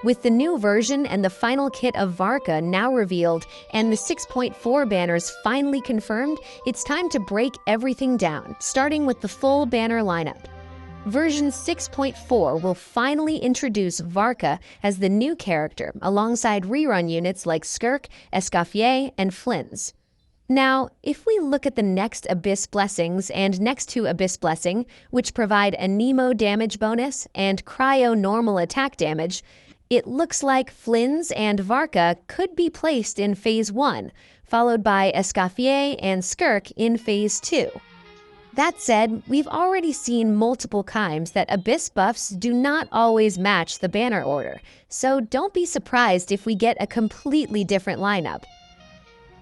With the new version and the final kit of Varka now revealed and the 6.4 banners finally confirmed, it's time to break everything down, starting with the full banner lineup. Version 6.4 will finally introduce Varka as the new character alongside rerun units like Skirk, Escoffier, and Flins. Now, if we look at the next Abyss Blessings and next to Abyss Blessing, which provide a Nemo damage bonus and Cryo normal attack damage, it looks like Flins and Varka could be placed in Phase 1, followed by Escoffier and Skirk in Phase 2. That said, we've already seen multiple times that Abyss buffs do not always match the banner order, so don't be surprised if we get a completely different lineup.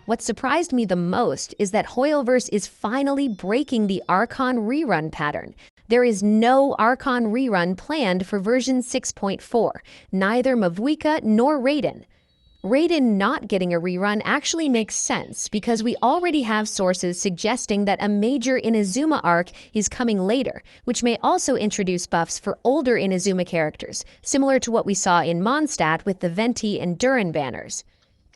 What surprised me the most is that HoYoverse is finally breaking the Archon rerun pattern. There is no Archon rerun planned for version 6.4, neither Mavuika nor Raiden. Raiden not getting a rerun actually makes sense because we already have sources suggesting that a major Inazuma arc is coming later, which may also introduce buffs for older Inazuma characters, similar to what we saw in Mondstadt with the Venti and Duran banners.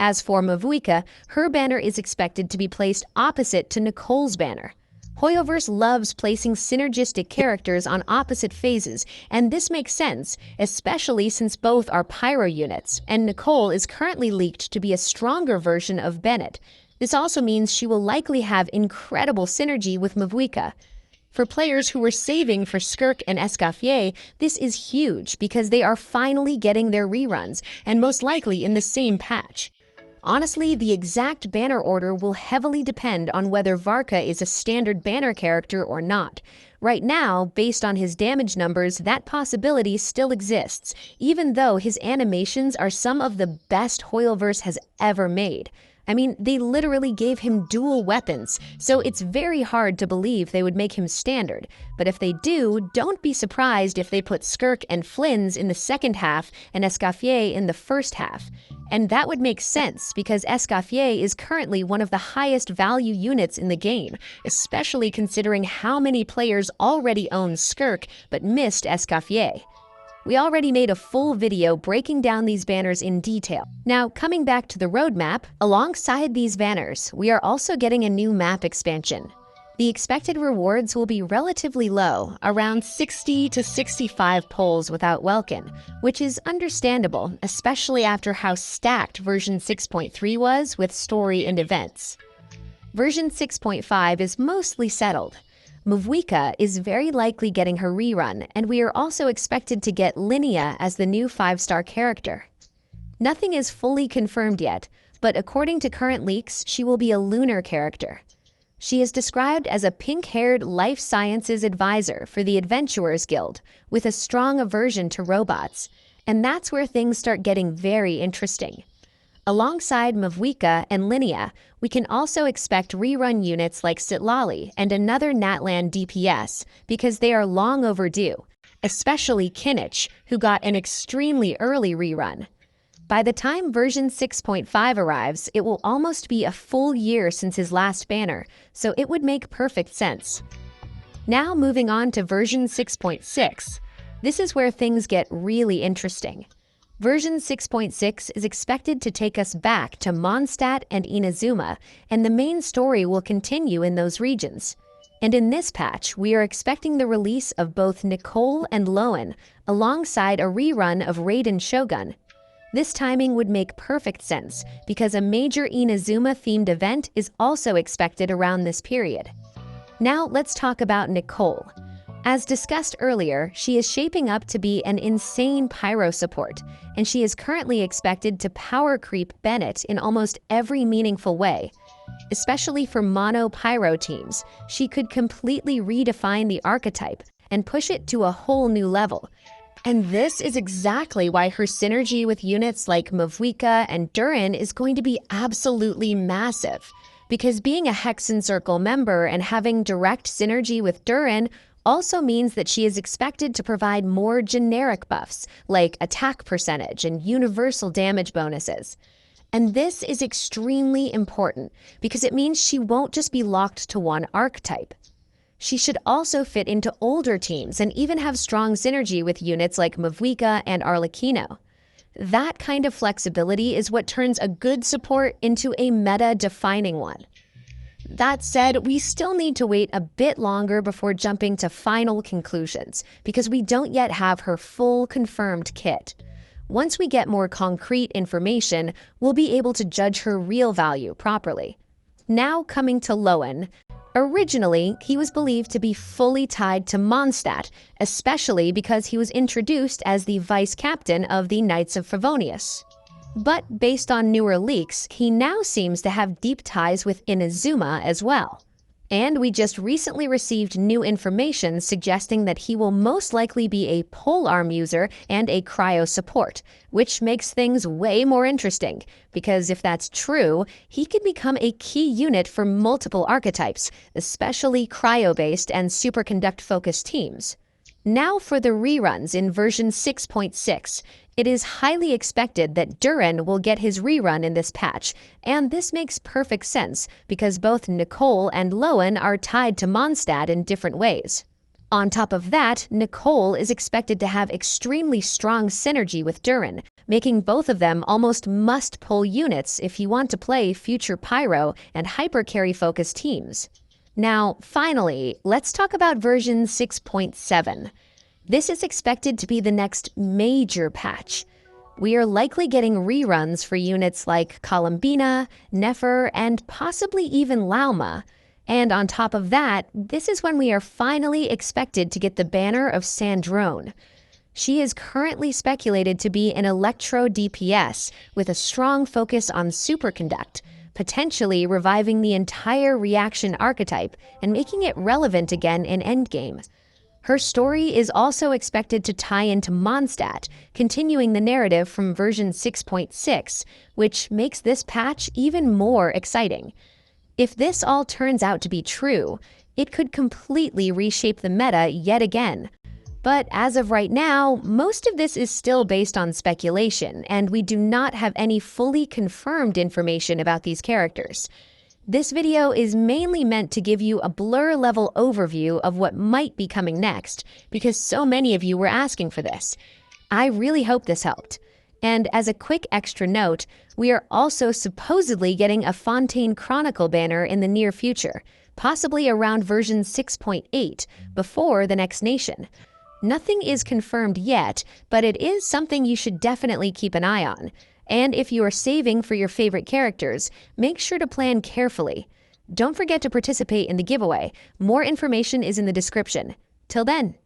As for Mavuika, her banner is expected to be placed opposite to Nicole's banner. HoYoverse loves placing synergistic characters on opposite phases, and this makes sense, especially since both are pyro units, and Nicole is currently leaked to be a stronger version of Bennett. This also means she will likely have incredible synergy with Mavuika. For players who were saving for Skirk and Escoffier, this is huge because they are finally getting their reruns, and most likely in the same patch. Honestly, the exact banner order will heavily depend on whether Varka is a standard banner character or not. Right now, based on his damage numbers, that possibility still exists, even though his animations are some of the best HoYoverse has ever made. I mean, they literally gave him dual weapons, so it's very hard to believe they would make him standard. But if they do, don't be surprised if they put Skirk and Flins in the second half and Escoffier in the first half. And that would make sense because Escoffier is currently one of the highest value units in the game, especially considering how many players already own Skirk but missed Escoffier. We already made a full video breaking down these banners in detail. Now, coming back to the roadmap, alongside these banners, we are also getting a new map expansion. The expected rewards will be relatively low, around 60 to 65 pulls without Welkin, which is understandable, especially after how stacked version 6.3 was with story and events. Version 6.5 is mostly settled. Mavuika is very likely getting her rerun, and we are also expected to get Linnea as the new 5-star character. Nothing is fully confirmed yet, but according to current leaks, she will be a lunar character. She is described as a pink-haired life sciences advisor for the Adventurers Guild, with a strong aversion to robots, and that's where things start getting very interesting. Alongside Mavuika and Linnea, we can also expect rerun units like Sitlali and another Natlan DPS because they are long overdue, especially Kinich, who got an extremely early rerun. By the time version 6.5 arrives, it will almost be a full year since his last banner, so it would make perfect sense. Now moving on to version 6.6. This is where things get really interesting. Version 6.6 is expected to take us back to Mondstadt and Inazuma, and the main story will continue in those regions. And in this patch, we are expecting the release of both Nicole and Loen, alongside a rerun of Raiden Shogun. This timing would make perfect sense, because a major Inazuma-themed event is also expected around this period. Now let's talk about Nicole. As discussed earlier, she is shaping up to be an insane pyro support, and she is currently expected to power creep Bennett in almost every meaningful way. Especially for mono pyro teams, she could completely redefine the archetype and push it to a whole new level. And this is exactly why her synergy with units like Mavuika and Duran is going to be absolutely massive. Because being a Hexen Circle member and having direct synergy with Duran also means that she is expected to provide more generic buffs, like attack percentage and universal damage bonuses. And this is extremely important, because it means she won't just be locked to one archetype. She should also fit into older teams and even have strong synergy with units like Mavuika and Arlecchino. That kind of flexibility is what turns a good support into a meta-defining one. That said, we still need to wait a bit longer before jumping to final conclusions, because we don't yet have her full confirmed kit. Once we get more concrete information, we'll be able to judge her real value properly. Now coming to Loen. Originally, he was believed to be fully tied to Mondstadt, especially because he was introduced as the vice captain of the Knights of Favonius. But based on newer leaks, he now seems to have deep ties with Inazuma as well. And we just recently received new information suggesting that he will most likely be a polearm user and a cryo support, which makes things way more interesting, because if that's true, he could become a key unit for multiple archetypes, especially cryo-based and superconduct-focused teams. Now for the reruns in version 6.6. It is highly expected that Duran will get his rerun in this patch, and this makes perfect sense because both Nicole and Loen are tied to Mondstadt in different ways. On top of that, Nicole is expected to have extremely strong synergy with Duran, making both of them almost must-pull units if you want to play future Pyro and hypercarry-focused teams. Now, finally, let's talk about version 6.7. This is expected to be the next major patch. We are likely getting reruns for units like Columbina, Nefer, and possibly even Lauma. And on top of that, this is when we are finally expected to get the banner of Sandrone. She is currently speculated to be an Electro DPS with a strong focus on Superconduct, potentially reviving the entire reaction archetype and making it relevant again in Endgame. Her story is also expected to tie into Mondstadt, continuing the narrative from version 6.6, which makes this patch even more exciting. If this all turns out to be true, it could completely reshape the meta yet again. But as of right now, most of this is still based on speculation, and we do not have any fully confirmed information about these characters. This video is mainly meant to give you a blur-level overview of what might be coming next, because so many of you were asking for this. I really hope this helped. And as a quick extra note, we are also supposedly getting a Fontaine Chronicle banner in the near future, possibly around version 6.8, before the next nation. Nothing is confirmed yet, but it is something you should definitely keep an eye on. And if you are saving for your favorite characters, make sure to plan carefully. Don't forget to participate in the giveaway. More information is in the description. Till then.